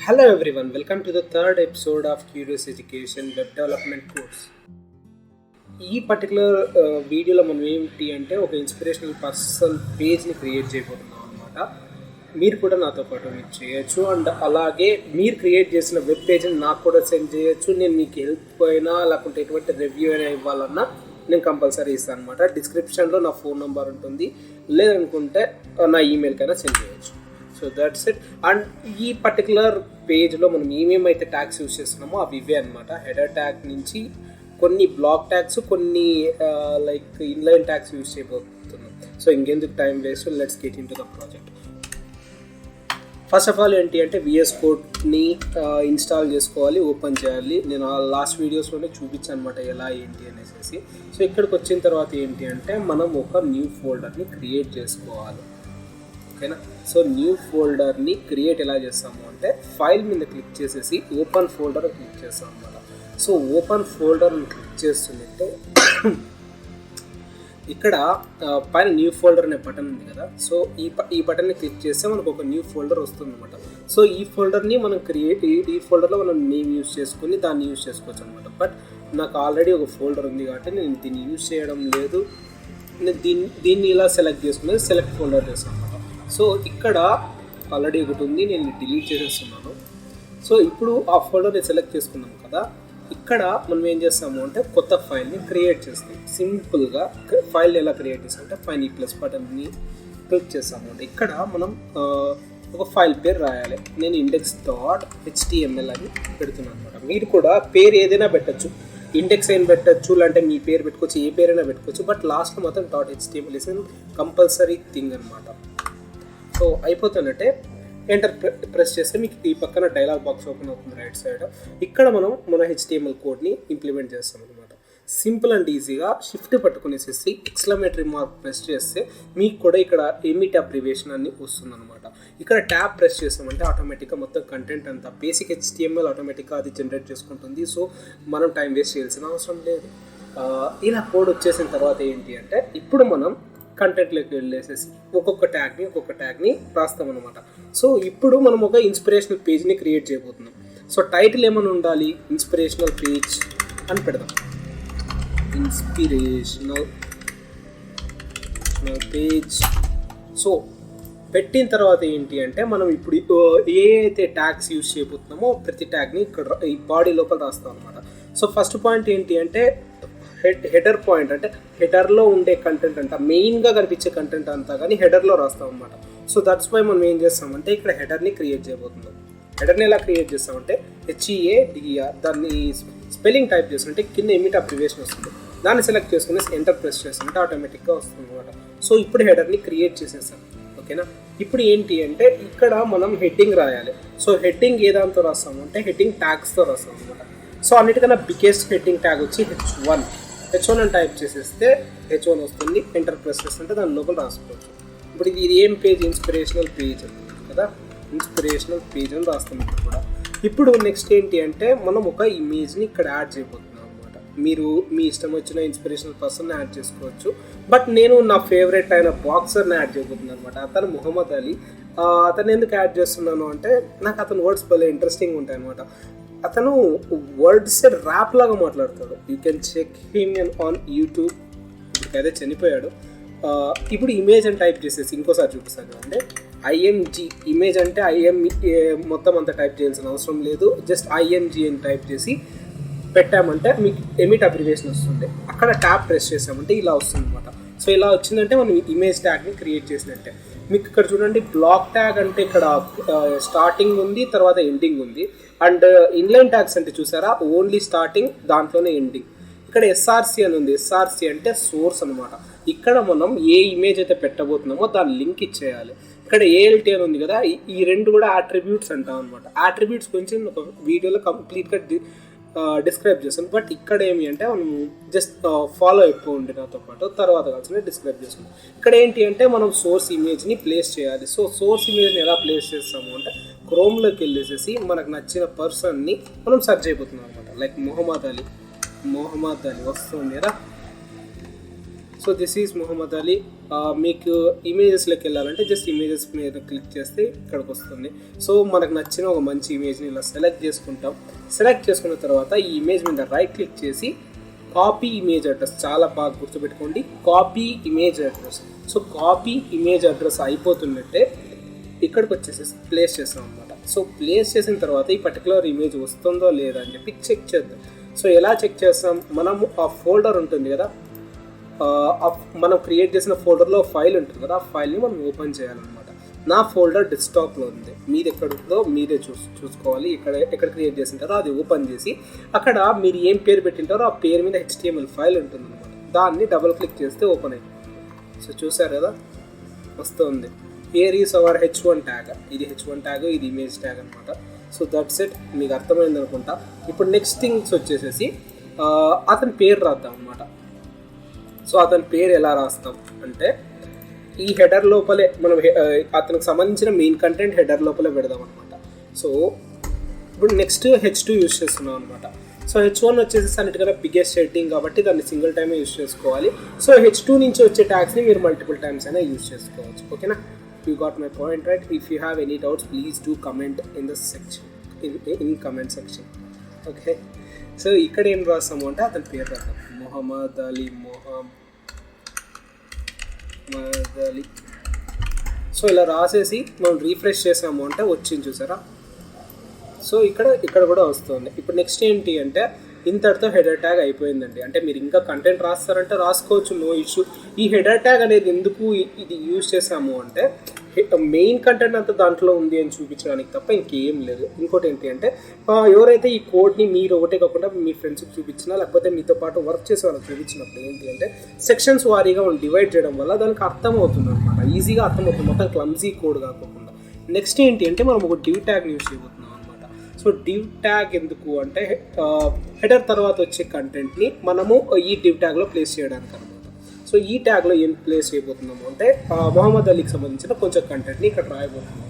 Hello everyone, welcome to the third episode of Curious Education Web Development course. ఈ particular వీడియోలో మనం ఏంటి అంటే ఒక ఇన్స్పిరేషనల్ పర్సన్ పేజ్ని క్రియేట్ చేయబోతున్నాం అనమాట. మీరు కూడా నాతో పాటు మీరు చేయొచ్చు అండ్ అలాగే మీరు క్రియేట్ చేసిన వెబ్ పేజ్ని నాకు కూడా సెండ్ చేయొచ్చు. నేను మీకు హెల్ప్ అయినా లేకుంటే ఎటువంటి రివ్యూ అయినా ఇవ్వాలన్నా నేను కంపల్సరీ ఇస్తాను అనమాట. డిస్క్రిప్షన్లో నా ఫోన్ నెంబర్ ఉంటుంది, లేదనుకుంటే నా ఈమెయిల్కైనా సెండ్ చేయొచ్చు. So that's it. అండ్ ఈ పర్టికులర్ పేజ్లో మనం ఏమేమైతే ట్యాగ్స్ యూజ్ చేస్తున్నామో అవి ఇవే అనమాట. హెడర్ ట్యాగ్ నుంచి కొన్ని బ్లాక్ ట్యాగ్స్, కొన్ని లైక్ ఇన్లైన్ ట్యాగ్స్ యూజ్ చేయబోతున్నాం. సో ఇంకెందుకు time waste, let's get in to the project. First of all ఏంటి అంటే విఎస్ కోడ్ని ఇన్స్టాల్ చేసుకోవాలి, ఓపెన్ చేయాలి. నేను లాస్ట్ వీడియోస్లోనే చూపించాను అనమాట ఎలా ఏంటి అనేసి. సో ఇక్కడికి వచ్చిన తర్వాత ఏంటి అంటే మనం ఒక న్యూ ఫోల్డర్ని క్రియేట్ చేసుకోవాలి. ఓకేనా. సో న్యూ ఫోల్డర్ని క్రియేట్ ఎలా చేస్తాము అంటే ఫైల్ మీద క్లిక్ చేసేసి ఓపెన్ ఫోల్డర్ క్లిక్ చేస్తాం అనమాట. సో ఓపెన్ ఫోల్డర్ని క్లిక్ చేస్తుంటే ఇక్కడ పైన న్యూ ఫోల్డర్ అనే బటన్ ఉంది కదా. సో ఈ బటన్ని క్లిక్ చేస్తే మనకు ఒక న్యూ ఫోల్డర్ వస్తుంది అనమాట. సో ఈ ఫోల్డర్ని మనం ఈ ఫోల్డర్లో మనం నేమ్ యూజ్ చేసుకుని దాన్ని యూజ్ చేసుకోవచ్చు అనమాట. బట్ నాకు ఆల్రెడీ ఒక ఫోల్డర్ ఉంది కాబట్టి నేను దీన్ని యూజ్ చేయడం లేదు. నేను దీన్ని ఇలా సెలెక్ట్ చేసుకునేది సెలెక్ట్ ఫోల్డర్ చేస్తాను అనమాట. సో ఇక్కడ ఆల్రెడీ ఒకటి ఉంది, నేను డిలీట్ చేసేస్తున్నాను. సో ఇప్పుడు ఆ ఫోల్డర్ని సెలెక్ట్ చేసుకున్నాం కదా. ఇక్కడ మనం ఏం చేస్తాము అంటే కొత్త ఫైల్ని క్రియేట్ చేస్తాం. సింపుల్గా ఫైల్ ఎలా క్రియేట్ చేస్తామంటే ఫైల్ ఈ ప్లస్ బటన్ని క్లిక్ చేస్తాము అంటే ఇక్కడ మనం ఒక ఫైల్ పేరు రాయాలి. నేను index.html అని పెడుతున్నాను అనమాట. మీరు కూడా పేరు ఏదైనా పెట్టచ్చు, ఇండెక్స్ అయినా పెట్టచ్చు, లేదంటే మీ పేరు పెట్టుకోవచ్చు, ఏ పేరైనా పెట్టుకోవచ్చు. బట్ లాస్ట్లో మాత్రం .html ఇస్ కంపల్సరీ థింగ్ అనమాట. సో అయిపోతున్నట్టే ఎంటర్ ప్రెస్ చేస్తే మీకు ఈ పక్కన డైలాగ్ బాక్స్ ఓపెన్ అవుతుంది రైట్ సైడ్. ఇక్కడ మనం మన HTML కోడ్ని ఇంప్లిమెంట్ చేస్తాం అనమాట. సింపుల్ అండ్ ఈజీగా షిఫ్ట్ పట్టుకునేసేసి ఎక్స్క్లమేటరీ మార్క్ ప్రెస్ చేస్తే మీకు కూడా ఇక్కడ ఎమిట్ అబ్రివేషన్ అని వస్తుంది అనమాట. ఇక్కడ ట్యాబ్ ప్రెస్ చేస్తామంటే ఆటోమేటిక్గా మొత్తం కంటెంట్ అంతా బేసిక్ HTML ఆటోమేటిక్గా అది జనరేట్ చేసుకుంటుంది. సో మనం టైం వేస్ట్ చేయాల్సిన అవసరం లేదు. ఇలా కోడ్ వచ్చేసిన తర్వాత ఏంటి అంటే ఇప్పుడు మనం కంటెంట్లోకి వెళ్ళేసేసి ఒక్కొక్క ట్యాగ్ని రాస్తాం అనమాట. సో ఇప్పుడు మనం ఒక ఇన్స్పిరేషనల్ పేజ్ని క్రియేట్ చేయబోతున్నాం. సో టైటిల్ ఏమైనా ఉండాలి, ఇన్స్పిరేషనల్ పేజ్ అని పెడదాం. Inspirational page. సో పెట్టిన తర్వాత ఏంటి అంటే మనం ఇప్పుడు ఏ అయితే ట్యాగ్స్ యూజ్ చేయబోతున్నామో ప్రతి ట్యాగ్ని ఇక్కడ ఈ బాడీ లోపల రాస్తాం అనమాట. సో ఫస్ట్ పాయింట్ ఏంటి అంటే హెడర్ పాయింట్, అంటే హెడర్లో ఉండే కంటెంట్ అంతా మెయిన్గా కనిపించే కంటెంట్ అంతా కానీ హెడర్లో రాస్తాం అనమాట. సో దట్స్ వై మనం ఏం చేస్తామంటే ఇక్కడ హెడర్ని క్రియేట్ చేయబోతున్నాం. హెడర్ని ఎలా క్రియేట్ చేస్తామంటే HEADER, దాన్ని స్పెల్లింగ్ టైప్ చేస్తుంటే కింద ఎమిట్ అబ్రివేషన్ వస్తుంది. దాన్ని సెలెక్ట్ చేసుకుని ఎంటర్ ప్రెస్ చేస్తుంటే ఆటోమేటిక్గా వస్తుంది అనమాట. సో ఇప్పుడు హెడర్ని క్రియేట్ చేసేస్తాం. ఓకేనా. ఇప్పుడు ఏంటి అంటే ఇక్కడ మనం హెడ్డింగ్ రాయాలి. సో హెడ్డింగ్ ఏ దాంతో రాస్తాము అంటే హెడ్డింగ్ ట్యాగ్స్తో రాస్తాం అనమాట. సో అన్నిటికన్నా బిగ్గెస్ట్ హెడ్డింగ్ ట్యాగ్ వచ్చి H1 అని టైప్ చేసేస్తే H1 వస్తుంది. ఎంటర్ ప్రెస్ చేస్తుంటే దాని లోపల రాసుకోవచ్చు. ఇప్పుడు ఇది ఏం పేజ్, ఇన్స్పిరేషనల్ పేజ్ కదా, ఇన్స్పిరేషనల్ పేజ్ అని రాస్తాం ఇప్పుడు కూడా. ఇప్పుడు నెక్స్ట్ ఏంటి అంటే మనం ఒక ఇమేజ్ని ఇక్కడ యాడ్ చేయబోతున్నాం అనమాట. మీరు మీ ఇష్టం వచ్చిన ఇన్స్పిరేషనల్ పర్సన్ని యాడ్ చేసుకోవచ్చు. బట్ నేను నా ఫేవరెట్ అయిన బాక్సర్ని యాడ్ చేయబోతున్నాను అనమాట. అతను మొహమ్మద్ అలీ. అతను ఎందుకు యాడ్ చేస్తున్నాను అంటే నాకు అతను వర్డ్స్ భలే ఇంట్రెస్టింగ్ ఉంటాయి అనమాట. అతను వర్డ్స్ ర్యాప్ లాగా మాట్లాడతాడు. You can check him on YouTube. ఇప్పటికైతే చనిపోయాడు. ఇప్పుడు ఇమేజ్ అని టైప్ చేసేసి ఇంకోసారి చూపిస్తాను అంటే IMG ఇమేజ్ అంటే మొత్తం అంతా టైప్ చేయాల్సిన అవసరం లేదు. జస్ట్ IMG అని టైప్ చేసి పెట్టామంటే మీకు ఎమిట్ అబ్రివేషన్ వస్తుంది. అక్కడ ట్యాబ్ ప్రెస్ చేసామంటే ఇలా వస్తుంది అనమాట. సో ఇలా వచ్చిందంటే మనం ఇమేజ్ ట్యాగ్ని క్రియేట్ చేసినట్టే. మీకు ఇక్కడ చూడండి బ్లాక్ ట్యాగ్ అంటే ఇక్కడ స్టార్టింగ్ ఉంది, తర్వాత ఎండింగ్ ఉంది. అండ్ ఇన్లైన్ ట్యాగ్స్ అంటే చూసారా ఓన్లీ స్టార్టింగ్, దాంట్లోనే ఎండింగ్. ఇక్కడ SRC అని ఉంది. SRC అంటే సోర్స్ అనమాట. ఇక్కడ మనం ఏ ఇమేజ్ అయితే పెట్టబోతున్నామో దాని లింక్ ఇచ్చేయాలి. ఇక్కడ ALT అని ఉంది కదా, ఈ రెండు కూడా అట్రిబ్యూట్స్ అంటాం అనమాట. అట్రిబ్యూట్స్ గురించి ఒక వీడియోలో కంప్లీట్గా డిస్క్రైబ్ చేస్తాను. బట్ ఇక్కడ ఏమి అంటే మనం జస్ట్ ఫాలో అయిపోండి నాతో పాటు, తర్వాత కలిసి డిస్క్రైబ్ చేస్తాం. ఇక్కడ ఏంటి అంటే మనం సోర్స్ ఇమేజ్ని ప్లేస్ చేయాలి. సో సోర్స్ ఇమేజ్ని ఎలా ప్లేస్ చేస్తాము అంటే క్రోమ్లోకి వెళ్ళేసేసి మనకు నచ్చిన పర్సన్ని మనం సెర్చ్ అయిపోతున్నాం అనమాట. లైక్ మొహమ్మద్ అలీ వస్తుంది కదా. So this is Muhammad Ali. మీకు ఇమేజెస్లోకి వెళ్ళాలంటే జస్ట్ ఇమేజెస్ మీద క్లిక్ చేస్తే ఇక్కడికి వస్తుంది. సో మనకు నచ్చిన ఒక మంచి ఇమేజ్ని ఇలా సెలెక్ట్ చేసుకుంటాం. సెలెక్ట్ చేసుకున్న తర్వాత ఈ ఇమేజ్ మీద రైట్ క్లిక్ చేసి కాపీ ఇమేజ్ అడ్రస్, చాలా బాగా గుర్తుపెట్టుకోండి, copy image address. So copy image address అయిపోతున్నట్టే ఇక్కడికి వచ్చేసి ప్లేస్ చేస్తాం అనమాట. సో ప్లేస్ చేసిన తర్వాత ఈ పర్టికులర్ ఇమేజ్ వస్తుందో లేదా అని చెప్పి చెక్ చేద్దాం. సో ఎలా చెక్ చేస్తాం, మనము ఆ ఫోల్డర్ ఉంటుంది కదా, మనం క్రియేట్ చేసిన ఫోల్డర్లో ఫైల్ ఉంటుంది కదా, ఆ ఫైల్ని మనం ఓపెన్ చేయాలన్నమాట. నా ఫోల్డర్ డెస్క్టాప్లో ఉంది, మీది ఎక్కడ ఉందో మీరే చూసుకోవాలి. ఎక్కడ క్రియేట్ చేసింటారో అది ఓపెన్ చేసి అక్కడ మీరు ఏం పేరు పెట్టింటారో ఆ పేరు మీద HTML ఫైల్ ఉంటుంది అనమాట. దాన్ని డబుల్ క్లిక్ చేస్తే ఓపెన్ అయింది. సో చూసారు కదా, వస్తుంది. Here is our H1 tag. ఇది H1 ట్యాగ్, ఇది ఇమేజ్ ట్యాగ్ అనమాట. సో దట్స్ ఇట్, మీకు అర్థమైంది అనుకుంటా. ఇప్పుడు నెక్స్ట్ థింగ్స్ వచ్చేసేసి అతని పేరు రాద్దాం అనమాట. సో అతని పేరు ఎలా రాస్తాం అంటే ఈ హెడర్ లోపలే మనం అతనికి సంబంధించిన మెయిన్ కంటెంట్ హెడర్ లోపలే పెడదాం అనమాట. సో ఇప్పుడు నెక్స్ట్ H2 యూజ్ చేస్తున్నాం అనమాట. సో H1 వచ్చేసి అన్నిటికన్నా బిగ్గెస్ట్ హెడ్డింగ్ కాబట్టి దాన్ని సింగిల్ టైమే యూజ్ చేసుకోవాలి. సో H2 నుంచి వచ్చే ట్యాగ్స్ని మీరు మల్టిపుల్ టైమ్స్ అయినా యూజ్ చేసుకోవచ్చు. ఓకేనా, you got my point right. If you have any doubts please do comment in the section, in comment section. Okay, so ఇక్కడ ఏం రాస్తాము అంటే అతని పేరు రాస్తాం, మొహమ్మద్ అలీ. సో ఇలా రాసేసి మనం రీఫ్రెష్ చేసాము అంటే వచ్చింది, చూసారా. సో ఇక్కడ కూడా వస్తుంది. ఇప్పుడు నెక్స్ట్ ఏంటి అంటే ఇంతటితో హెడర్ ట్యాగ్ అయిపోయిందండి. అంటే మీరు ఇంకా కంటెంట్ రాస్తారంటే రాసుకోవచ్చు, నో ఇష్యూ. ఈ హెడర్ ట్యాగ్ అనేది ఎందుకు ఇది యూజ్ చేసాము అంటే మెయిన్ కంటెంట్ అంతా దాంట్లో ఉంది అని చూపించడానికి తప్ప ఇంకేం లేదు. ఇంకోటి ఏంటి అంటే ఎవరైతే ఈ కోడ్ని మీరు ఒకటే కాకుండా మీ ఫ్రెండ్స్కి చూపించినా లేకపోతే మీతో పాటు వర్క్ చేసే వాళ్ళకి చూపించినప్పుడు ఏంటి అంటే సెక్షన్స్ వారీగా మనం డివైడ్ చేయడం వల్ల దానికి అర్థమవుతుంది అనమాట, ఈజీగా అర్థమవుతుంది, మొత్తం క్లమ్జీ కోడ్ కాకుండా. నెక్స్ట్ ఏంటి అంటే మనం ఒక డివ్ ట్యాగ్ని యూజ్ చేయబోతున్నాం అనమాట. సో డివ్ ట్యాగ్ ఎందుకు అంటే హెడర్ తర్వాత వచ్చే కంటెంట్ని మనము ఈ డివ్ ట్యాగ్లో ప్లేస్ చేయడానికి అనమాట. సో ఈ ట్యాగ్లో ఏం ప్లేస్ చేయబోతున్నాము అంటే మొహమ్మద్ అలీకి సంబంధించిన కొంచెం కంటెంట్ని ఇక్కడ రాయబోతున్నాము.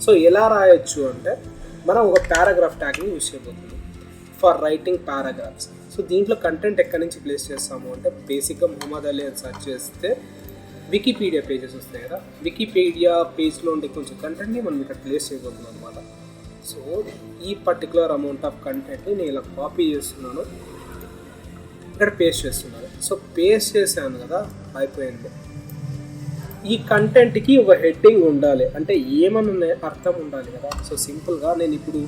సో ఎలా రాయొచ్చు అంటే మనం ఒక పారాగ్రాఫ్ ట్యాగ్ని యూజ్ చేయబోతున్నాం ఫర్ రైటింగ్ పారాగ్రాఫ్స్. సో దీంట్లో కంటెంట్ ఎక్కడి నుంచి ప్లేస్ చేస్తాము అంటే బేసిక్గా మొహమ్మద్ అలీ అని సెర్చ్ చేస్తే వికీపీడియా పేజెస్ వస్తాయి కదా, వికీపీడియా పేజ్లో ఉండే కొంచెం కంటెంట్ని మనం ఇక్కడ ప్లేస్ చేయబోతున్నాం అనమాట. సో ఈ పర్టికులర్ అమౌంట్ ఆఫ్ కంటెంట్ని నేను ఇలా కాపీ చేస్తున్నాను, ఇక్కడ పేస్ట్ చేస్తున్నాను. సో పేస్ట్ చేశాను కదా, అయిపోయింది. ఈ కంటెంట్కి ఒక హెడ్డింగ్ ఉండాలి, అంటే ఏమన్నా అర్థం ఉండాలి కదా. సో సింపుల్గా నేను ఇప్పుడు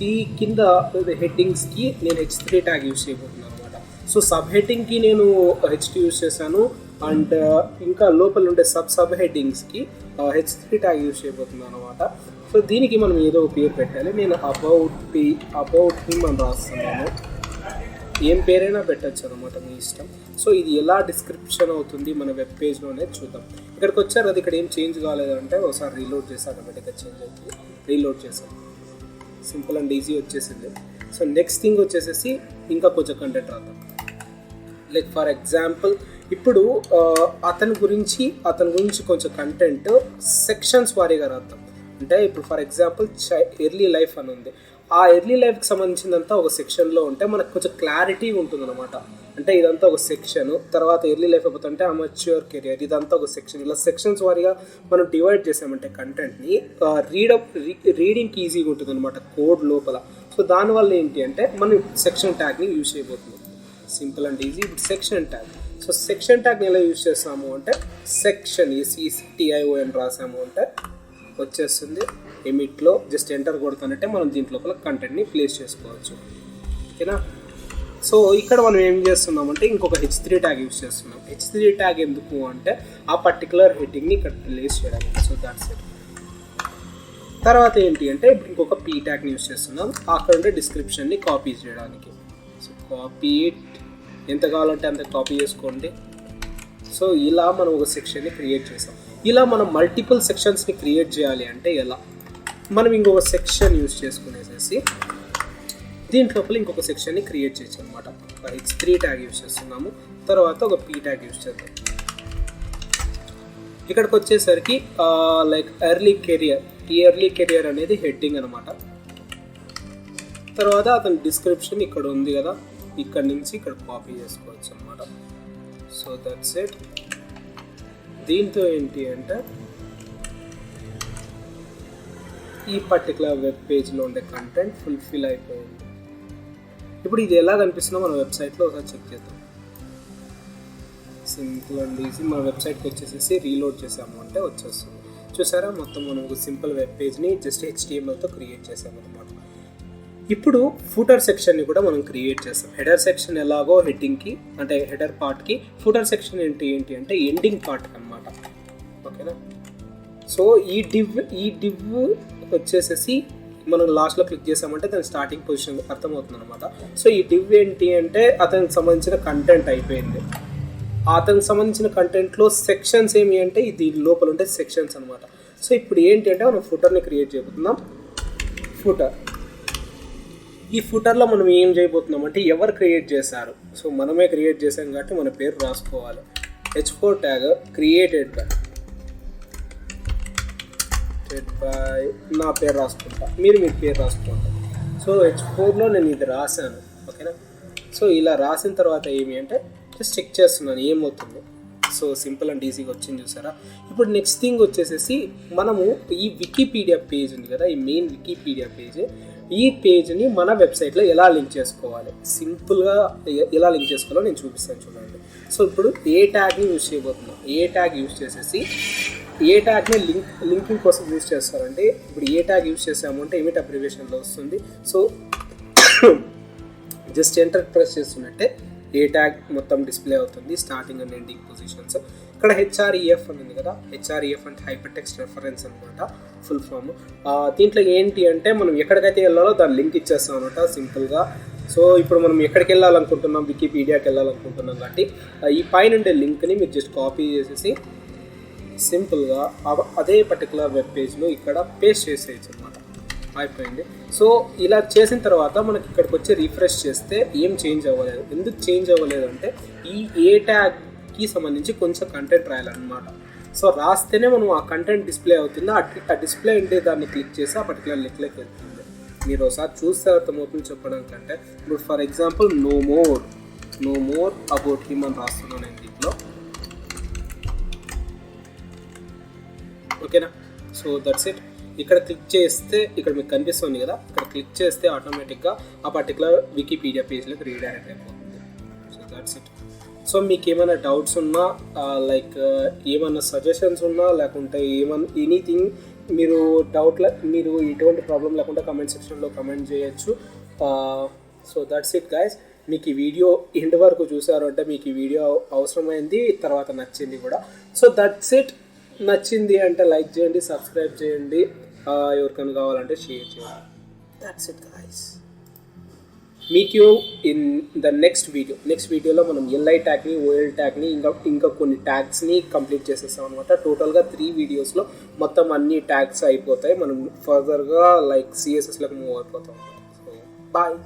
ఈ కింద హెడ్డింగ్స్కి నేను H3 ట్యాగ్ యూజ్ చేయబోతున్నాను అనమాట. సో సబ్ హెడ్డింగ్కి నేను H2 యూజ్ చేశాను, అండ్ ఇంకా లోపల ఉండే సబ్ హెడ్డింగ్స్కి H3 ట్యాగ్ యూజ్ చేయబోతున్నాను అనమాట. సో దీనికి మనం ఏదో పేరు పెట్టాలి. నేను అబౌట్ హిమ్ అని రాస్తున్నాను, ఏం పేరైనా పెట్టచ్చు అనమాట, మీ ఇష్టం. సో ఇది ఎలా డిస్క్రిప్షన్ అవుతుంది మన వెబ్ పేజ్లోనే చూద్దాం. ఇక్కడికి వచ్చారు అది, ఇక్కడ ఏం చేంజ్ కాలేదంటే ఒకసారి రీలోడ్ చేసి ఆటోమేటిక్గా చేంజ్ అవుతుంది. రీలోడ్ చేసాను, సింపుల్ అండ్ ఈజీ వచ్చేసింది. సో నెక్స్ట్ థింగ్ వచ్చేసేసి ఇంకా కొంచెం కంటెంట్ రాద్దాం. లైక్ ఫర్ ఎగ్జాంపుల్ ఇప్పుడు అతని గురించి కొంచెం కంటెంట్ సెక్షన్స్ వారీగా రాద్దాం. అంటే ఇప్పుడు ఫర్ ఎగ్జాంపుల్ ఎర్లీ లైఫ్ అని ఉంది, ఆ ఎర్లీ లైఫ్కి సంబంధించిందంతా ఒక సెక్షన్లో ఉంటే మనకు కొంచెం క్లారిటీ ఉంటుంది అనమాట. అంటే ఇదంతా ఒక సెక్షన్, తర్వాత ఎర్లీ లైఫ్ అయిపోతుంటే అమచ్యూర్ కెరియర్, ఇదంతా ఒక సెక్షన్. ఇలా సెక్షన్స్ వారీగా మనం డివైడ్ చేసామంటే కంటెంట్ని రీడింగ్కి ఈజీగా ఉంటుంది అనమాట కోడ్ లోపల. సో దానివల్ల ఏంటి అంటే మనం సెక్షన్ ట్యాగ్ని యూజ్ చేయబోతున్నాం. Simple and easy. Section tag. So section ట్యాగ్ని ఎలా యూజ్ చేస్తాము అంటే సెక్షన్ SECTION రాసాము అంటే వచ్చేస్తుంది. ఎమిట్లో జస్ట్ ఎంటర్ కొడుతున్నట్టే మనం దీంట్లో కంటెంట్ని ప్లేస్ చేసుకోవచ్చు. ఓకేనా. సో ఇక్కడ మనం ఏం చేస్తున్నామంటే ఇంకొక H3 ట్యాగ్ యూజ్ చేస్తున్నాం. H3 ట్యాగ్ ఎందుకు అంటే ఆ పర్టికులర్ హెడ్డింగ్ని ఇక్కడ ప్లేస్ చేయడానికి. So that's it. తర్వాత ఏంటి అంటే ఇప్పుడు ఇంకొక P ట్యాగ్ని యూజ్ చేస్తున్నాం, అక్కడ ఉండే డిస్క్రిప్షన్ని కాపీ చేయడానికి. సో కాపీ ఇట్, ఎంత కావాలంటే అంత కాపీ చేసుకోండి. సో ఇలా మనం ఒక సెక్షన్ని క్రియేట్ చేసాం. ఇలా మనం మల్టిపుల్ సెక్షన్స్ని క్రియేట్ చేయాలి అంటే ఎలా, మనం ఇంకొక సెక్షన్ యూజ్ చేసుకునేసేసి దీంట్లోపల ఇంకొక సెక్షన్ని క్రియేట్ చేయొచ్చు అనమాట. H3 ట్యాగ్ యూజ్ చేస్తున్నాము, తర్వాత ఒక P ట్యాగ్ యూజ్ చేద్దాం. ఇక్కడికి వచ్చేసరికి లైక్ ఎర్లీ కెరియర్, ఈ ఎర్లీ కెరియర్ అనేది హెడ్డింగ్ అనమాట. తర్వాత అతని డిస్క్రిప్షన్ ఇక్కడ ఉంది కదా, ఇక్కడ నుంచి ఇక్కడ కాపీ చేసుకోవచ్చు అనమాట. So that's it. దీంతో ఏంటి అంటే ఈ పర్టికులర్ వెబ్ పేజ్లో ఉండే కంటెంట్ ఫుల్ఫిల్ అయిపోయింది. ఇప్పుడు ఇది ఎలా కనిపిస్తుందో మన వెబ్సైట్లో ఒకసారి చెక్ చేద్దాం. Simple and easy. మన వెబ్సైట్కి వచ్చేసేసి రీలోడ్ చేసాము అంటే వచ్చేస్తుంది. చూసారా, మొత్తం మనం ఒక సింపుల్ వెబ్ పేజ్ని జస్ట్ HTMLతో క్రియేట్ చేసాము అనమాట. ఇప్పుడు ఫూటర్ సెక్షన్ని కూడా మనం క్రియేట్ చేస్తాం. హెడర్ సెక్షన్ ఎలాగో హెడ్డింగ్కి అంటే హెడర్ పార్ట్కి, ఫూటర్ సెక్షన్ ఏంటి అంటే ఎండింగ్ పార్ట్ అనమాట. ఓకేనా. సో ఈ డివ్ వచ్చేసేసి మనం లాస్ట్లో క్లిక్ చేసామంటే దాని స్టార్టింగ్ పొజిషన్ అర్థమవుతుంది అనమాట. సో ఈ డివ్ ఏంటి అంటే అతనికి సంబంధించిన కంటెంట్ అయిపోయింది. అతనికి సంబంధించిన కంటెంట్లో సెక్షన్స్ ఏమి అంటే దీని లోపల ఉంటే సెక్షన్స్ అనమాట. సో ఇప్పుడు ఏంటి అంటే మనం ఫుటర్ని క్రియేట్ చేయబోతున్నాం. ఫుటర్, ఈ ఫుటర్లో మనం ఏం చేయబోతున్నాం అంటే ఎవరు క్రియేట్ చేశారు. సో మనమే క్రియేట్ చేసాం కాబట్టి మన పేరు రాసుకోవాలి. H4 ట్యాగ్ క్రియేటెడ్ బై నా పేరు రాసుకుంటా, మీరు మీ పేరు రాసుకుంటారు. సో H4లో నేను ఇది రాశాను. ఓకేనా. సో ఇలా రాసిన తర్వాత ఏమి అంటే జస్ట్ చెక్ చేస్తున్నాను ఏమవుతుంది. సో సింపుల్ అండ్ ఈజీగా వచ్చింది చూసారా. ఇప్పుడు నెక్స్ట్ థింగ్ వచ్చేసేసి మనము ఈ వికీపీడియా పేజ్ ఉంది కదా, ఈ మెయిన్ వికీపీడియా పేజ్, ఈ పేజ్ని మన వెబ్సైట్లో ఎలా లింక్ చేసుకోవాలి, సింపుల్గా ఎలా లింక్ చేసుకోవాలో నేను చూపిస్తాను చూడండి. సో ఇప్పుడు ఏ ట్యాగ్ని యూజ్ చేయబోతున్నాం. ఏ ట్యాగ్ యూజ్ చేసేసి ఏ ట్యాగ్ని లింకింగ్ కోసం యూజ్ చేస్తారంటే ఇప్పుడు ఏ ట్యాగ్ యూజ్ చేసాము అంటే ఏమిటి అబ్రివేషన్లో వస్తుంది. సో జస్ట్ ఎంటర్ ప్రెస్ చేస్తున్నట్టే ఏ ట్యాగ్ మొత్తం డిస్ప్లే అవుతుంది, స్టార్టింగ్ అండ్ ఎండింగ్ పొజిషన్స్. ఇక్కడ HREF అని ఉంది కదా, HREF అంటే హైపర్ టెక్స్ట్ రెఫరెన్స్ అనమాట, ఫుల్ ఫామ్. దీంట్లో ఏంటి అంటే మనం ఎక్కడికైతే వెళ్ళాలో దాని లింక్ ఇచ్చేస్తాం అనమాట సింపుల్గా. సో ఇప్పుడు మనం ఎక్కడికి వెళ్ళాలనుకుంటున్నాం, వికీపీడియాకి వెళ్ళాలనుకుంటున్నాం కాబట్టి ఈ పైన ఉండే లింక్ని మీరు జస్ట్ కాపీ చేసేసి సింపుల్గా అదే పర్టికులర్ వెబ్ పేజ్లో ఇక్కడ పేస్ట్ చేసేయచ్చు అనమాట. అయిపోయింది. సో ఇలా చేసిన తర్వాత మనకి ఇక్కడికి వచ్చి రిఫ్రెష్ చేస్తే ఏం చేంజ్ అవ్వలేదు. ఎందుకు చేంజ్ అవ్వలేదు అంటే ఈ ఏ ట్యాగ్కి సంబంధించి కొంచెం కంటెంట్ రాయాలన్నమాట. సో రాస్తేనే మనం ఆ కంటెంట్ డిస్ప్లే అవుతుంది. ఆ డిస్ప్లే ఉంటే దాన్ని క్లిక్ చేసి ఆ పర్టికులర్ లింక్లోకి వెళ్తుంది. మీరు ఒకసారి చూస్తే అర్థమవుతుంది చెప్పడం కంటే. ఇప్పుడు for example know more about him అని రాస్తున్నాను నేను దీంట్లో. ఓకేనా. So that's it. ఇక్కడ క్లిక్ చేస్తే ఇక్కడ మీకు కనిపిస్తుంది కదా, ఇక్కడ క్లిక్ చేస్తే ఆటోమేటిక్గా ఆ పర్టికులర్ వికీపీడియా పేజ్లోకి రీడైరెక్ట్ అయిపోతుంది. So that's it. సో మీకు ఏమైనా డౌట్స్ ఉన్నా లైక్ ఏమైనా సజెషన్స్ ఉన్నా లేకుంటే ఎనీథింగ్ మీరు మీరు ఎటువంటి ప్రాబ్లం లేకుండా కమెంట్ సెక్షన్లో కమెంట్ చేయొచ్చు. So that's it guys. మీకు ఈ వీడియో ఎండ్ వరకు చూసారు అంటే మీకు ఈ వీడియో అవసరమైంది, తర్వాత నచ్చింది కూడా. So that's it. నచ్చింది అంటే లైక్ చేయండి, సబ్స్క్రైబ్ చేయండి, ఎవరికైనా కావాలంటే షేర్ చేయండి. That's it guys. Meet you in the next వీడియోలో మనం LI ట్యాగ్ని, OL ట్యాగ్ని ఇంకా కొన్ని ట్యాగ్స్ని కంప్లీట్ చేసేస్తాం అనమాట. టోటల్గా 3 వీడియోస్లో మొత్తం అన్ని ట్యాగ్స్ అయిపోతాయి. మనం ఫర్దర్గా లైక్ CSSలోకి మూవ్ అయిపోతాం. So bye.